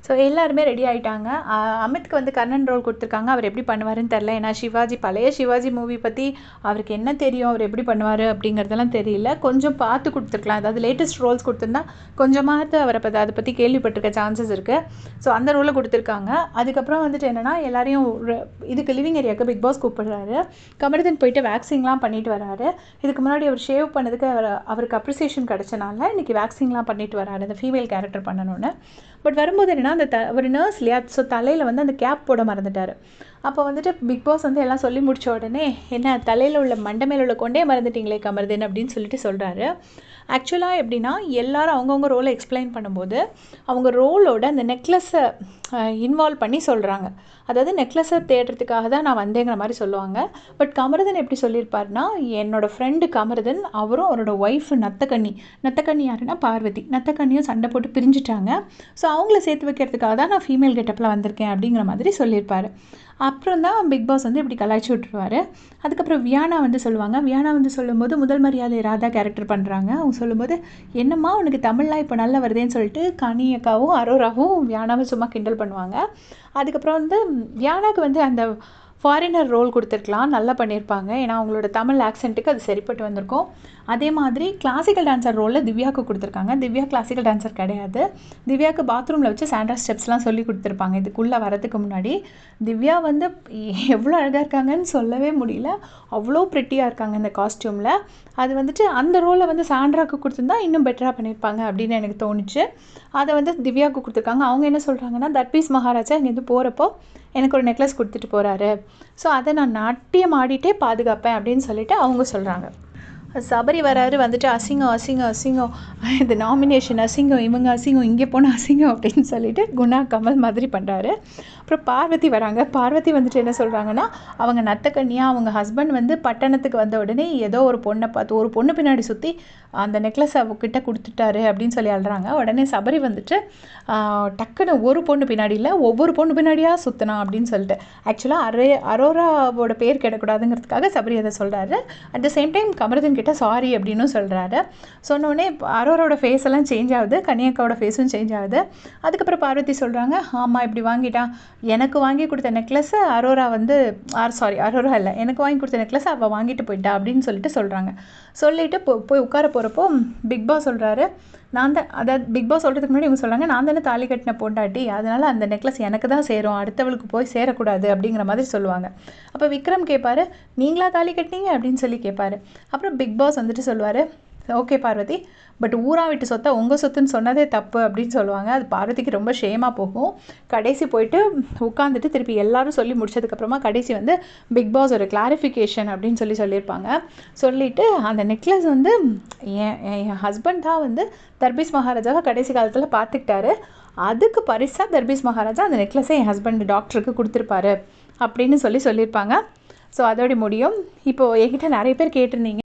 So எல்லாருமே ready ஆகிட்டாங்க. அமித்க்கு வந்து கர்ணன் ரோல் கொடுத்துருக்காங்க. அவர் எப்படி பண்ணுவாருன்னு தெரில. ஏன்னா சிவாஜி, பழைய சிவாஜி மூவி பற்றி அவருக்கு என்ன தெரியும், அவர் எப்படி பண்ணுவார் அப்படிங்கிறதெல்லாம் தெரியல. கொஞ்சம் பார்த்து கொடுத்துருக்கலாம். அதாவது லேட்டஸ்ட் ரோல்ஸ் கொடுத்துருந்தா கொஞ்சமாவது அவரை அதை பற்றி கேள்விப்பட்டிருக்க சான்சஸ் இருக்குது. ஸோ அந்த ரோலை கொடுத்துருக்காங்க. அதுக்கப்புறம் வந்துட்டு என்னென்னா, எல்லாரையும் இதுக்கு லிவிங் ஏரியாவுக்கு பிக் பாஸ் கூப்பிடுறாரு. கமருதீன் போயிட்டு வேக்சின்லாம் பண்ணிட்டு வராரு. இதுக்கு முன்னாடி அவர் ஷேவ் பண்ணதுக்கு அவருக்கு அப்ரிசியேஷன் கிடச்சனால இன்றைக்கி வேக்சின்லாம் பண்ணிட்டு வராரு, அந்த ஃபீமேல் கேரக்டர் பண்ணணும்னு. பட் வரும்போது என்னென்னா, அந்த ஒரு நர்ஸ் இல்லையா, ஸோ தலையில் வந்து அந்த கேப் போட மறந்துட்டார். அப்போ வந்துட்டு பிக் பாஸ் வந்து எல்லாம் சொல்லி முடித்த உடனே, என்ன தலையில் உள்ள மண்டை மேலே உள்ள கொண்டே மறந்துட்டிங்களே கமருதீன் அப்படின்னு சொல்லிட்டு சொல்கிறாரு. ஆக்சுவலாக எப்படின்னா, எல்லாரும் அவங்கவுங்க ரோலை எக்ஸ்பிளைன் பண்ணும்போது அவங்க ரோலோட அந்த நெக்லஸை இன்வால்வ் பண்ணி சொல்கிறாங்க. அதாவது நெக்லஸை தேடுறதுக்காக தான் நான் வந்தேங்கிற மாதிரி சொல்லுவாங்க. பட் கமருதன் எப்படி சொல்லியிருப்பார்னா, என்னோடய ஃப்ரெண்டு கமருதன், அவரும் அவரோட ஒய்ஃபு நத்தக்கண்ணி யாருன்னா பார்வதி, நத்தக்கண்ணியும் சண்டை போட்டு பிரிஞ்சுட்டாங்க. ஸோ அவங்கள சேர்த்து வைக்கிறதுக்காக தான் நான் ஃபீமேல் கெட்டப்பில் வந்திருக்கேன் அப்படிங்கிற மாதிரி சொல்லியிருப்பார். அப்புறம் தான் பிக் பாஸ் வந்து இப்படி கலாய்ச்சி விட்டுருவார். அதுக்கப்புறம் வியானா வந்து சொல்லுவாங்க. வியானா வந்து சொல்லும்போது முதல் மரியாதை ராதா கேரக்டர் பண்ணுறாங்க. அவங்க சொல்லும்போது, என்னம்மா உனக்கு தமிழ்லாம் இப்போ நல்லா வருதேன்னு சொல்லிட்டு கனி அக்காவும் அரோராவும் வியானாவும் சும்மா கிண்டல் பண்ணுவாங்க. அதுக்கப்புறம் வந்து வியானாவுக்கு வந்து அந்த ஃபாரினர் ரோல் கொடுத்துருக்கலாம், நல்லா பண்ணியிருப்பாங்க. ஏன்னா அவங்களோட தமிழ் ஆக்சென்ட்டுக்கு அது சரிப்பட்டு வந்திருக்கும். அதே மாதிரி கிளாசிக்கல் டான்ஸர் ரோலில் திவ்யாவுக்கு கொடுத்துருக்காங்க. திவ்யா கிளாசிக்கல் டான்ஸர் கிடையாது. திவ்யாவுக்கு பாத்ரூமில் வச்சு சாண்ட்ரா ஸ்டெப்ஸ்லாம் சொல்லி கொடுத்துருப்பாங்க இதுக்குள்ளே வரதுக்கு முன்னாடி. திவ்யா வந்து எவ்வளோ அழகாக இருக்காங்கன்னு சொல்லவே முடியல. அவ்வளோ ப்ரிட்டியாக இருக்காங்க இந்த காஸ்டியூமில். அது வந்துட்டு அந்த ரோலை வந்து சாண்ட்ராவுக்கு கொடுத்துருந்தா இன்னும் பெட்டராக பண்ணியிருப்பாங்க அப்படின்னு எனக்கு தோணுச்சு. அதை வந்து திவ்யாவுக்கு கொடுத்துருக்காங்க. அவங்க என்ன சொல்கிறாங்கன்னா, தர்பீஸ் மகாராஜா இங்கேருந்து போகிறப்போ எனக்கு ஒரு நெக்லஸ் கொடுத்துட்டு போகிறாரு, ஸோ அதை நான் நாட்டியம் ஆடிட்டே பாதுகாப்பேன் அப்படின்னு சொல்லிட்டு அவங்க சொல்கிறாங்க. சபரி வராரு, வந்துட்டு அசிங்கம் இந்த நாமினேஷன் அசிங்கம், இவங்க அசிங்கம், இங்கே போனால் அசிங்கம் அப்படின்னு சொல்லிட்டு குணா கமல் மாதிரி பண்ணுறாரு. அப்புறம் பார்வதி வராங்க. பார்வதி வந்துட்டு என்ன சொல்கிறாங்கன்னா, அவங்க நத்தக்கண்ணியாக அவங்க ஹஸ்பண்ட் வந்து பட்டணத்துக்கு வந்த உடனே ஏதோ ஒரு பொண்ணை பார்த்து ஒரு பொண்ணு பின்னாடி சுற்றி அந்த நெக்லஸ் அவகிட்ட கொடுத்துட்டாரு அப்படின்னு சொல்லி அழுறாங்க. உடனே சபரி வந்துட்டு டக்குன்னு ஒரு பொண்ணு பின்னாடி இல்லை, ஒவ்வொரு பொண்ணு பின்னாடியாக சுற்றினா அப்படின்னு சொல்லிட்டு, ஆக்சுவலாக அரோராவோட பேர் கிடக்கூடாதுங்கிறதுக்காக சபரி அதை சொல்கிறாரு. At the same time Kamarudhan கிட்ட சாரி அப்படின்னு சொல்கிறாரு. சொன்னோடனே அரோராவோட ஃபேஸ் எல்லாம் சேஞ்ச் ஆகுது, கன்னியாக்காவோட ஃபேஸும் சேஞ்ச் ஆகுது. அதுக்கப்புறம் பார்வதி சொல்கிறாங்க, ஆமாம் இப்படி வாங்கிட்டான், எனக்கு வாங்கி கொடுத்த நெக்லஸை அரோரா வந்து அரோரா இல்லை, எனக்கு வாங்கி கொடுத்த நெக்லஸை அவள் வாங்கிட்டு போயிட்டா அப்படின்னு சொல்லிட்டு சொல்கிறாங்க. சொல்லிவிட்டு போய் உட்கார போகிறப்போ பிக் பாஸ் சொல்கிறாரு, நான் தான், அதாவது பிக் பாஸ் சொல்கிறதுக்கு முன்னாடி இவங்க சொல்கிறாங்க, நான் தானே தாலி கட்டின பொண்டாட்டி, அதனால் அந்த நெக்லஸ் எனக்கு தான் சேரும், அடுத்தவளுக்கு போய் சேரக்கூடாது அப்படிங்கிற மாதிரி சொல்லுவாங்க. அப்போ விக்ரம் கேட்பார், நீங்களா தாலி கட்டினீங்க அப்படின்னு சொல்லி கேட்பார். அப்புறம் பிக் பாஸ் வந்துட்டு சொல்லுவார், ஓகே பார்வதி, பட் ஊரா விட்டு சொத்தை உங்கள் சொத்துன்னு சொன்னதே தப்பு அப்படின்னு சொல்லுவாங்க. அது பார்வதிக்கு ரொம்ப ஷேமாக போகும். கடைசி போயிட்டு உட்காந்துட்டு திருப்பி எல்லாரும் சொல்லி முடிச்சதுக்கப்புறமா கடைசி வந்து பிக் பாஸ் ஒரு கிளாரிஃபிகேஷன் அப்படின்னு சொல்லியிருப்பாங்க. சொல்லிவிட்டு அந்த நெக்லஸ் வந்து என் ஹஸ்பண்ட் தான் வந்து தர்பீஸ் மகாராஜாவை கடைசி காலத்தில் பார்த்துக்கிட்டாரு, அதுக்கு பரிசாக தர்பீஸ் மகாராஜா அந்த நெக்லஸை என் ஹஸ்பண்ட் டாக்டருக்கு கொடுத்துருப்பாரு அப்படின்னு சொல்லியிருப்பாங்க. ஸோ அதோட முடியும். இப்போது என்கிட்ட நிறைய பேர் கேட்டிருந்தீங்க,